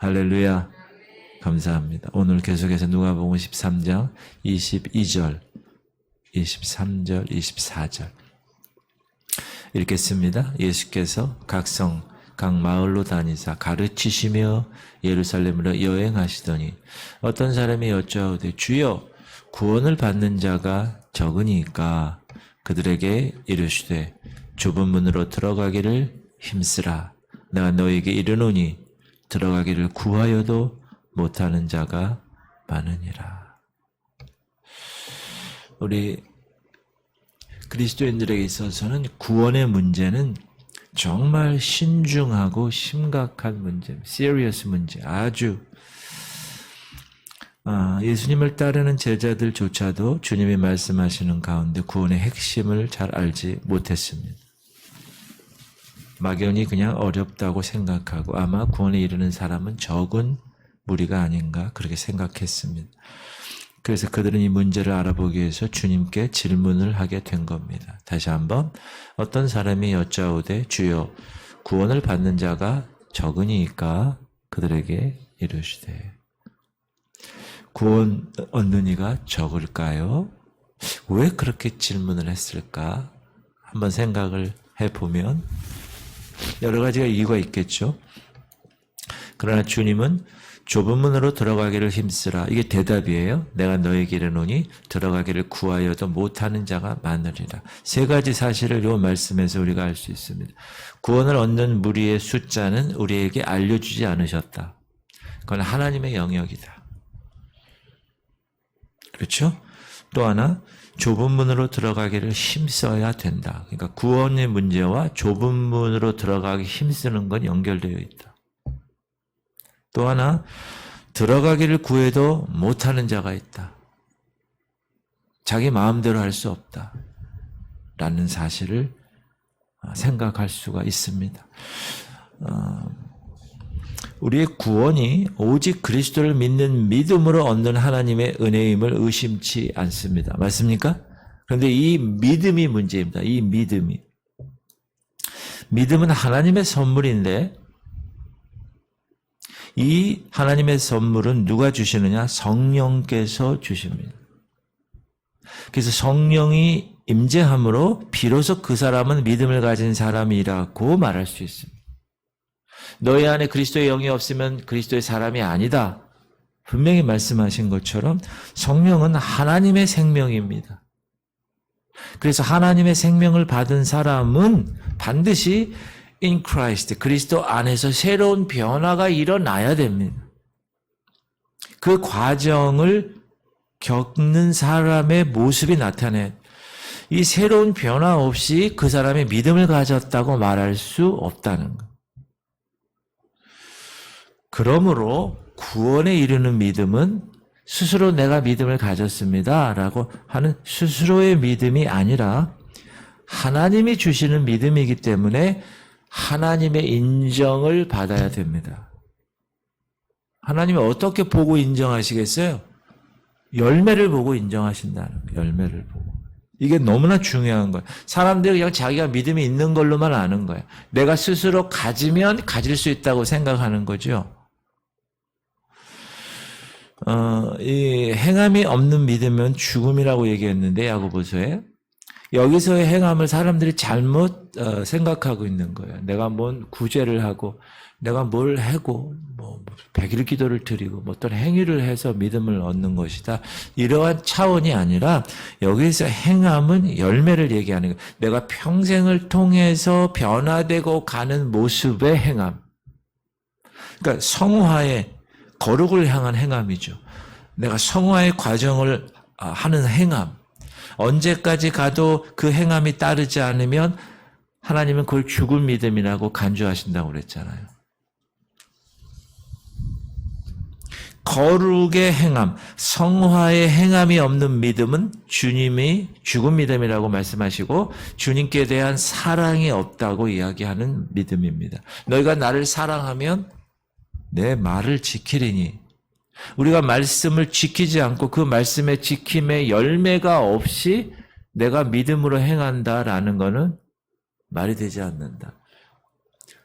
할렐루야. 감사합니다. 오늘 계속해서 누가복음 13장 22절, 23절, 24절 읽겠습니다. 예수께서 각 마을로 다니사 가르치시며 예루살렘으로 여행하시더니 어떤 사람이 여쭈어오되 주여 구원을 받는 자가 적으니까 그들에게 이르시되 좁은 문으로 들어가기를 힘쓰라. 내가 너에게 이르노니 들어가기를 구하여도 못하는 자가 많으니라. 우리 그리스도인들에게 있어서는 구원의 문제는 정말 신중하고 심각한 문제, serious 문제, 아주 예수님을 따르는 제자들조차도 주님이 말씀하시는 가운데 구원의 핵심을 잘 알지 못했습니다. 막연히 그냥 어렵다고 생각하고 아마 구원에 이르는 사람은 적은 무리가 아닌가 그렇게 생각했습니다. 그래서 그들은 이 문제를 알아보기 위해서 주님께 질문을 하게 된 겁니다. 다시 한번 어떤 사람이 여짜오되 주여 구원을 받는 자가 적으니까 그들에게 이르시되 구원 얻는 이가 적을까요? 왜 그렇게 질문을 했을까? 한번 생각을 해보면 여러 가지가 이유가 있겠죠. 그러나 주님은 좁은 문으로 들어가기를 힘쓰라. 이게 대답이에요. 내가 너에게 이르노니 들어가기를 구하여도 못하는 자가 많으리라. 세 가지 사실을 이 말씀에서 우리가 알 수 있습니다. 구원을 얻는 무리의 숫자는 우리에게 알려주지 않으셨다. 그건 하나님의 영역이다. 그렇죠? 또 하나 좁은 문으로 들어가기를 힘써야 된다. 그러니까 구원의 문제와 좁은 문으로 들어가기 힘쓰는 건 연결되어 있다. 또 하나 들어가기를 구해도 못하는 자가 있다. 자기 마음대로 할 수 없다. 라는 사실을 생각할 수가 있습니다. 우리의 구원이 오직 그리스도를 믿는 믿음으로 얻는 하나님의 은혜임을 의심치 않습니다. 맞습니까? 그런데 이 믿음이 문제입니다. 이 믿음이. 믿음은 하나님의 선물인데 이 하나님의 선물은 누가 주시느냐? 성령께서 주십니다. 그래서 성령이 임재함으로 비로소 그 사람은 믿음을 가진 사람이라고 말할 수 있습니다. 너희 안에 그리스도의 영이 없으면 그리스도의 사람이 아니다. 분명히 말씀하신 것처럼 성령은 하나님의 생명입니다. 그래서 하나님의 생명을 받은 사람은 반드시 in Christ, 그리스도 안에서 새로운 변화가 일어나야 됩니다. 그 과정을 겪는 사람의 모습이 나타내 이 새로운 변화 없이 그 사람이 믿음을 가졌다고 말할 수 없다는 것. 그러므로 구원에 이르는 믿음은 스스로 내가 믿음을 가졌습니다 라고 하는 스스로의 믿음이 아니라 하나님이 주시는 믿음이기 때문에 하나님의 인정을 받아야 됩니다. 하나님이 어떻게 보고 인정하시겠어요? 열매를 보고 인정하신다는 거예요. 열매를 보고. 이게 너무나 중요한 거예요. 사람들이 그냥 자기가 믿음이 있는 걸로만 아는 거예요. 내가 스스로 가지면 가질 수 있다고 생각하는 거죠. 이 행함이 없는 믿음은 죽음이라고 얘기했는데 야고보서에 여기서의 행함을 사람들이 잘못 생각하고 있는 거예요. 내가 뭔 구제를 하고 내가 뭘 하고 뭐 100일 기도를 드리고 뭐 어떤 행위를 해서 믿음을 얻는 것이다. 이러한 차원이 아니라 여기서 행함은 열매를 얘기하는 거예요. 내가 평생을 통해서 변화되고 가는 모습의 행함. 그러니까 성화의 거룩을 향한 행함이죠. 내가 성화의 과정을 하는 행함. 언제까지 가도 그 행함이 따르지 않으면 하나님은 그걸 죽은 믿음이라고 간주하신다고 그랬잖아요. 거룩의 행함, 성화의 행함이 없는 믿음은 주님이 죽은 믿음이라고 말씀하시고 주님께 대한 사랑이 없다고 이야기하는 믿음입니다. 너희가 나를 사랑하면 내 말을 지키리니 우리가 말씀을 지키지 않고 그 말씀의 지킴의 열매가 없이 내가 믿음으로 행한다라는 것은 말이 되지 않는다.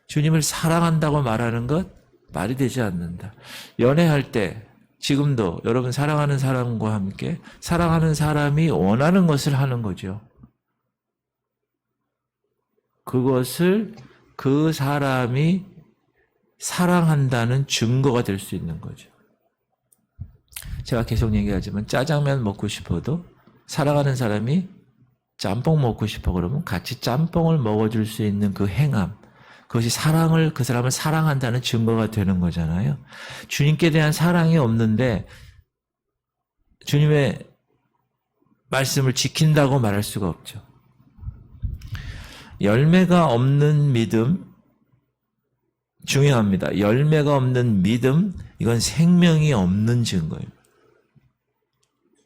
주님을 사랑한다고 말하는 것 말이 되지 않는다. 연애할 때 지금도 여러분 사랑하는 사람과 함께 사랑하는 사람이 원하는 것을 하는 거죠. 그것을 그 사람이 사랑한다는 증거가 될 수 있는 거죠. 제가 계속 얘기하지만 짜장면 먹고 싶어도 사랑하는 사람이 짬뽕 먹고 싶어 그러면 같이 짬뽕을 먹어줄 수 있는 그 행함, 그것이 사랑을, 그 사람을 사랑한다는 증거가 되는 거잖아요. 주님께 대한 사랑이 없는데 주님의 말씀을 지킨다고 말할 수가 없죠. 열매가 없는 믿음, 중요합니다. 열매가 없는 믿음, 이건 생명이 없는 증거예요.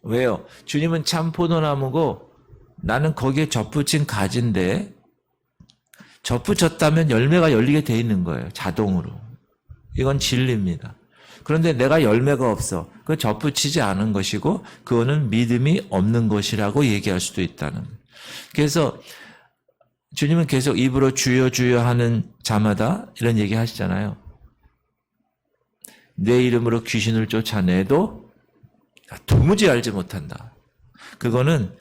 왜요? 주님은 참 포도나무고 나는 거기에 접붙인 가지인데 접붙였다면 열매가 열리게 돼 있는 거예요. 자동으로. 이건 진리입니다. 그런데 내가 열매가 없어. 그건 접붙이지 않은 것이고 그거는 믿음이 없는 것이라고 얘기할 수도 있다는 거예요. 그래서 주님은 계속 입으로 주여 주여 하는 자마다 이런 얘기 하시잖아요. 내 이름으로 귀신을 쫓아내도 도무지 알지 못한다. 그거는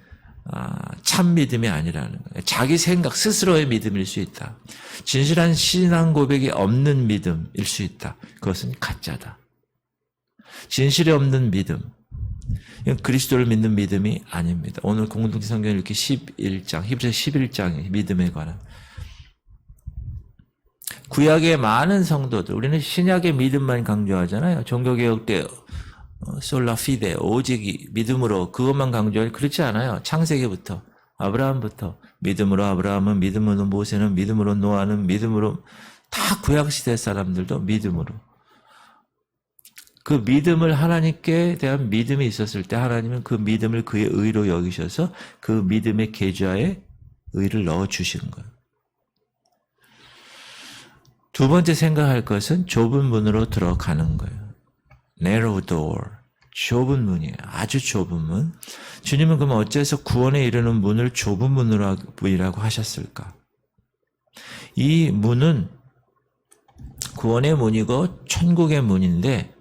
참 믿음이 아니라는 거예요. 자기 생각 스스로의 믿음일 수 있다. 진실한 신앙 고백이 없는 믿음일 수 있다. 그것은 가짜다. 진실이 없는 믿음, 이건 그리스도를 믿는 믿음이 아닙니다. 오늘 공동체 성경 읽기 11장, 히브리서 11장의 믿음에 관한. 구약의 많은 성도들, 우리는 신약의 믿음만 강조하잖아요. 종교개혁 때 솔라 피데, 오직 믿음으로 그것만 강조할, 그렇지 않아요. 창세기부터, 아브라함부터 믿음으로 아브라함은, 믿음으로 모세는, 믿음으로 노아는, 믿음으로, 다 구약시대 사람들도 믿음으로. 그 믿음을, 하나님께 대한 믿음이 있었을 때 하나님은 그 믿음을 그의 의로 여기셔서 그 믿음의 계좌에 의를 넣어주신 거예요. 두 번째 생각할 것은 좁은 문으로 들어가는 거예요. narrow door, 좁은 문이에요. 아주 좁은 문. 주님은 그럼 어째서 구원에 이르는 문을 좁은 문이라고 하셨을까? 이 문은 구원의 문이고 천국의 문인데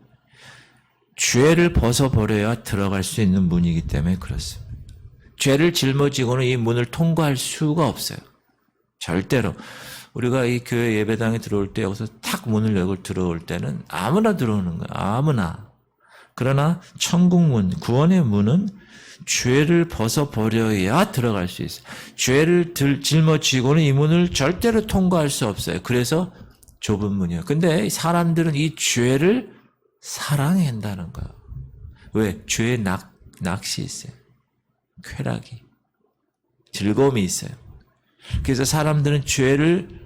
죄를 벗어버려야 들어갈 수 있는 문이기 때문에 그렇습니다. 죄를 짊어지고는 이 문을 통과할 수가 없어요. 절대로. 우리가 이 교회 예배당에 들어올 때 여기서 탁 문을 열고 들어올 때는 아무나 들어오는 거예요. 아무나. 그러나 천국문, 구원의 문은 죄를 벗어버려야 들어갈 수 있어요. 죄를 짊어지고는 이 문을 절대로 통과할 수 없어요. 그래서 좁은 문이에요. 근데 사람들은 이 죄를 사랑한다는 거예요. 왜? 죄에 낚시 있어요. 쾌락이. 즐거움이 있어요. 그래서 사람들은 죄를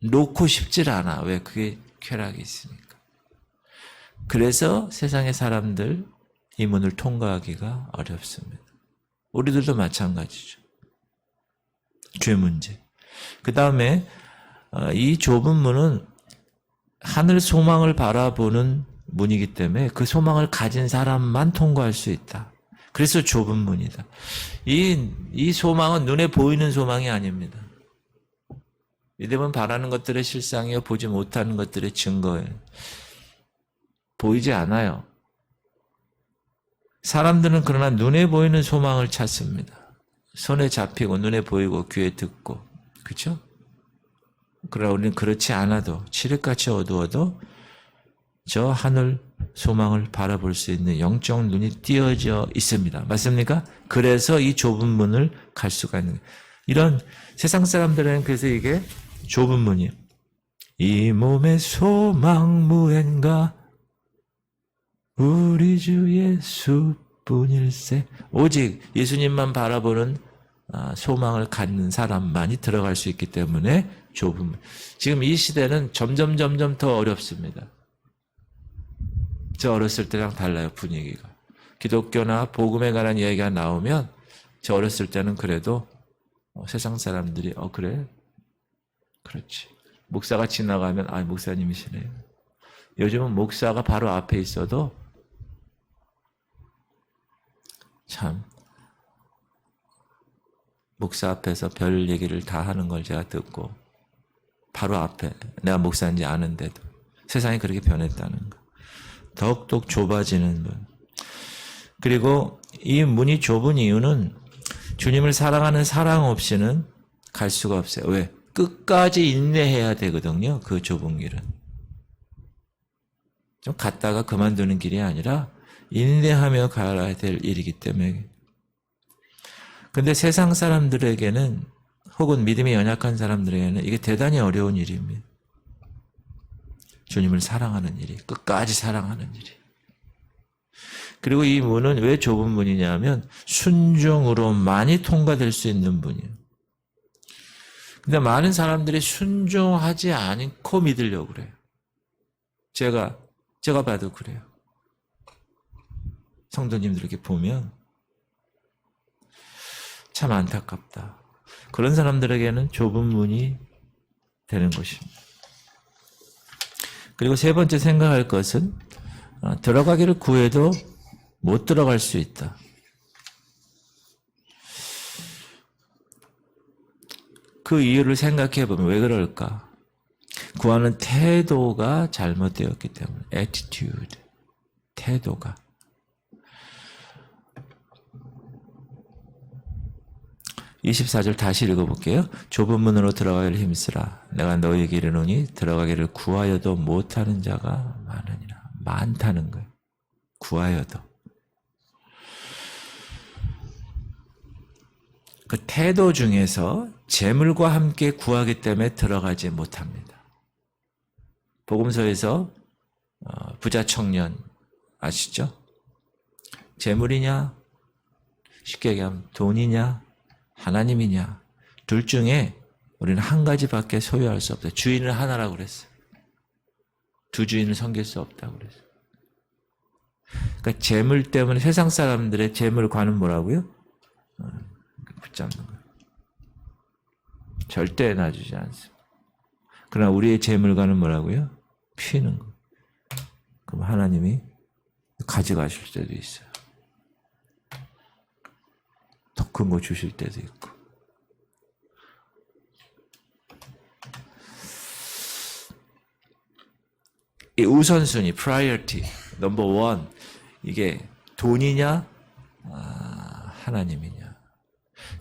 놓고 싶질 않아. 왜? 그게 쾌락이 있으니까. 그래서 세상의 사람들 이 문을 통과하기가 어렵습니다. 우리들도 마찬가지죠. 죄 문제. 그 다음에 이 좁은 문은 하늘 소망을 바라보는 문이기 때문에 그 소망을 가진 사람만 통과할 수 있다. 그래서 좁은 문이다. 이 소망은 눈에 보이는 소망이 아닙니다. 믿음은 바라는 것들의 실상이요 보지 못하는 것들의 증거예요. 보이지 않아요. 사람들은 그러나 눈에 보이는 소망을 찾습니다. 손에 잡히고 눈에 보이고 귀에 듣고, 그렇죠? 그러나 우리는 그렇지 않아도 칠흑같이 어두워도 저 하늘 소망을 바라볼 수 있는 영적 눈이 띄어져 있습니다. 맞습니까? 그래서 이 좁은 문을 갈 수가 있는 거예요. 이런 세상 사람들은 그래서 이게 좁은 문이에요. 이 몸의 소망 무엔가 우리 주 예수뿐일세. 오직 예수님만 바라보는 소망을 갖는 사람만이 들어갈 수 있기 때문에 좁은 문. 지금 이 시대는 점점 더 어렵습니다. 저 어렸을 때랑 달라요, 분위기가. 기독교나 복음에 관한 이야기가 나오면 저 어렸을 때는 그래도 세상 사람들이 그래? 그렇지. 목사가 지나가면 목사님이시네요. 요즘은 목사가 바로 앞에 있어도 참 목사 앞에서 별 얘기를 다 하는 걸 제가 듣고 바로 앞에 내가 목사인지 아는데도 세상이 그렇게 변했다는 거. 더욱더 좁아지는 문. 그리고 이 문이 좁은 이유는 주님을 사랑하는 사랑 없이는 갈 수가 없어요. 왜? 끝까지 인내해야 되거든요. 그 좁은 길은. 좀 갔다가 그만두는 길이 아니라 인내하며 가야 될 일이기 때문에. 근데 세상 사람들에게는 혹은 믿음이 연약한 사람들에게는 이게 대단히 어려운 일입니다. 주님을 사랑하는 일이, 끝까지 사랑하는 일이. 그리고 이 문은 왜 좁은 문이냐면 순종으로 많이 통과될 수 있는 문이에요. 근데 많은 사람들이 순종하지 않고 믿으려고 그래요. 제가 봐도 그래요. 성도님들 이렇게 보면 참 안타깝다. 그런 사람들에게는 좁은 문이 되는 것입니다. 그리고 세 번째 생각할 것은 들어가기를 구해도 못 들어갈 수 있다. 그 이유를 생각해 보면 왜 그럴까? 구하는 태도가 잘못되었기 때문에. attitude. 태도가. 24절 다시 읽어볼게요. 좁은 문으로 들어가기를 힘쓰라. 내가 너희에게 이르노니 들어가기를 구하여도 못하는 자가 많으니라. 많다는 거예요. 구하여도. 그 태도 중에서 재물과 함께 구하기 때문에 들어가지 못합니다. 복음서에서 부자 청년 아시죠? 재물이냐? 쉽게 얘기하면 돈이냐? 하나님이냐? 둘 중에 우리는 한 가지밖에 소유할 수 없다. 주인은 하나라고 그랬어요. 두 주인을 섬길 수 없다고 그랬어요. 그러니까 재물 때문에 세상 사람들의 재물과는 뭐라고요? 붙잡는 거예요. 절대 놔주지 않습니다. 그러나 우리의 재물과는 뭐라고요? 피는 거. 그럼 하나님이 가져가실 때도 있어요. 더 큰 거 주실 때도 있고. 이 우선순위, priority, number one. 이게 돈이냐, 하나님이냐.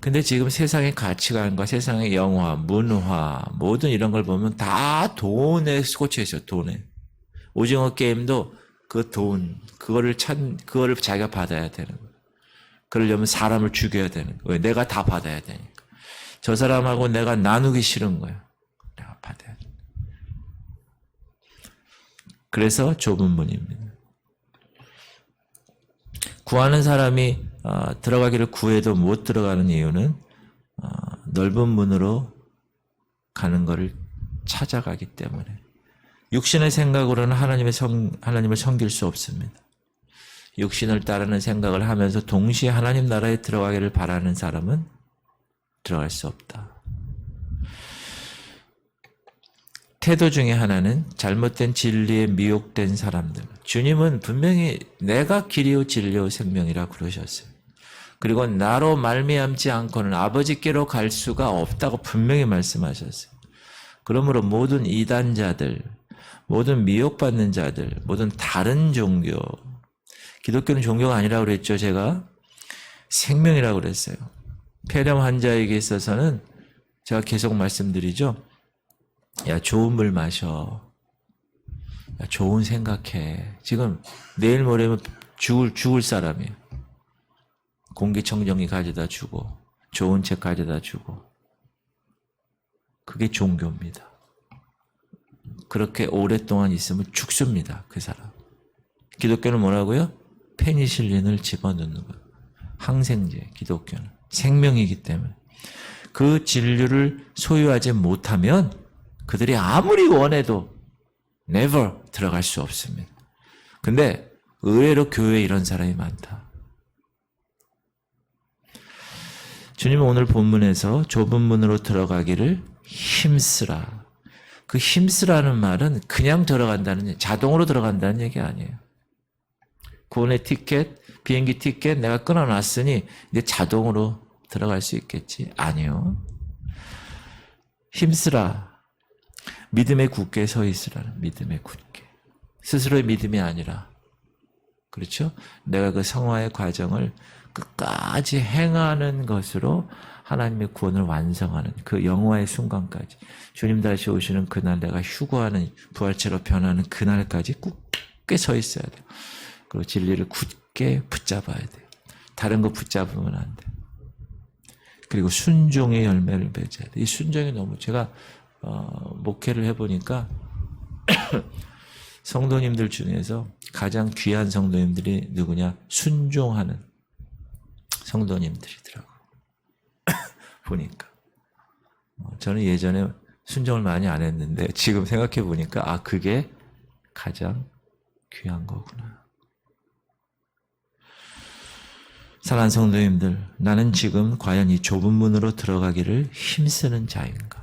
근데 지금 세상의 가치관과 세상의 영화, 문화, 모든 이런 걸 보면 다 돈에 꽂혀 있어요, 돈에. 오징어 게임도 그 돈, 그거를 자기가 받아야 되는 거예요. 그러려면 사람을 죽여야 되는 거예요. 왜? 내가 다 받아야 되니까. 저 사람하고 내가 나누기 싫은 거예요. 내가 받아야 돼. 그래서 좁은 문입니다. 구하는 사람이 들어가기를 구해도 못 들어가는 이유는 넓은 문으로 가는 것을 찾아가기 때문에. 육신의 생각으로는 하나님을 섬길 수 없습니다. 육신을 따르는 생각을 하면서 동시에 하나님 나라에 들어가기를 바라는 사람은 들어갈 수 없다. 태도 중에 하나는 잘못된 진리에 미혹된 사람들. 주님은 분명히 내가 길이요 진리요 생명이라 그러셨어요. 그리고 나로 말미암지 않고는 아버지께로 갈 수가 없다고 분명히 말씀하셨어요. 그러므로 모든 이단자들, 모든 미혹받는 자들, 모든 다른 종교, 기독교는 종교가 아니라고 그랬죠, 제가. 생명이라고 그랬어요. 폐렴 환자에게 있어서는 제가 계속 말씀드리죠. 야, 좋은 물 마셔. 야, 좋은 생각해. 지금 내일 모레면 죽을 사람이에요. 공기청정기 가져다 주고, 좋은 책 가져다 주고. 그게 종교입니다. 그렇게 오랫동안 있으면 죽습니다, 그 사람. 기독교는 뭐라고요? 페니실린을 집어넣는 거예요. 항생제, 기독교는. 생명이기 때문에. 그 진료를 소유하지 못하면 그들이 아무리 원해도 never 들어갈 수 없습니다. 근데 의외로 교회에 이런 사람이 많다. 주님은 오늘 본문에서 좁은 문으로 들어가기를 힘쓰라. 그 힘쓰라는 말은 그냥 들어간다는, 자동으로 들어간다는 얘기 아니에요. 구원의 티켓, 비행기 티켓 내가 끊어놨으니 이제 자동으로 들어갈 수 있겠지? 아니요. 힘쓰라. 믿음에 굳게 서 있으라는, 믿음에 굳게. 스스로의 믿음이 아니라, 그렇죠? 내가 그 성화의 과정을 끝까지 행하는 것으로 하나님의 구원을 완성하는 그 영화의 순간까지, 주님 다시 오시는 그날 내가 휴거하는 부활체로 변하는 그날까지 굳게 서 있어야 돼요. 그리고 진리를 굳게 붙잡아야 돼요. 다른 거 붙잡으면 안 돼요. 그리고 순종의 열매를 맺어야 돼요. 이 순종이 너무, 제가 목회를 해보니까 성도님들 중에서 가장 귀한 성도님들이 누구냐? 순종하는 성도님들이더라고. 보니까. 저는 예전에 순종을 많이 안 했는데 지금 생각해 보니까 그게 가장 귀한 거구나. 사랑하는 성도님들, 나는 지금 과연 이 좁은 문으로 들어가기를 힘쓰는 자인가?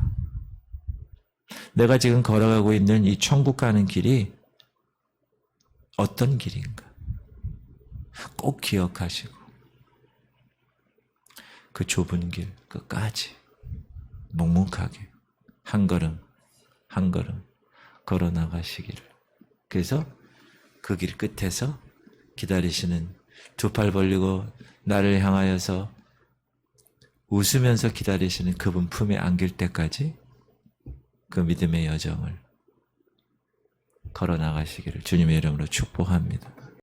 내가 지금 걸어가고 있는 이 천국 가는 길이 어떤 길인가? 꼭 기억하시고 그 좁은 길 끝까지 묵묵하게 한 걸음 한 걸음 걸어 나가시기를. 그래서 그 길 끝에서 기다리시는, 두 팔 벌리고 나를 향하여서 웃으면서 기다리시는 그분 품에 안길 때까지 그 믿음의 여정을 걸어 나가시기를 주님의 이름으로 축복합니다.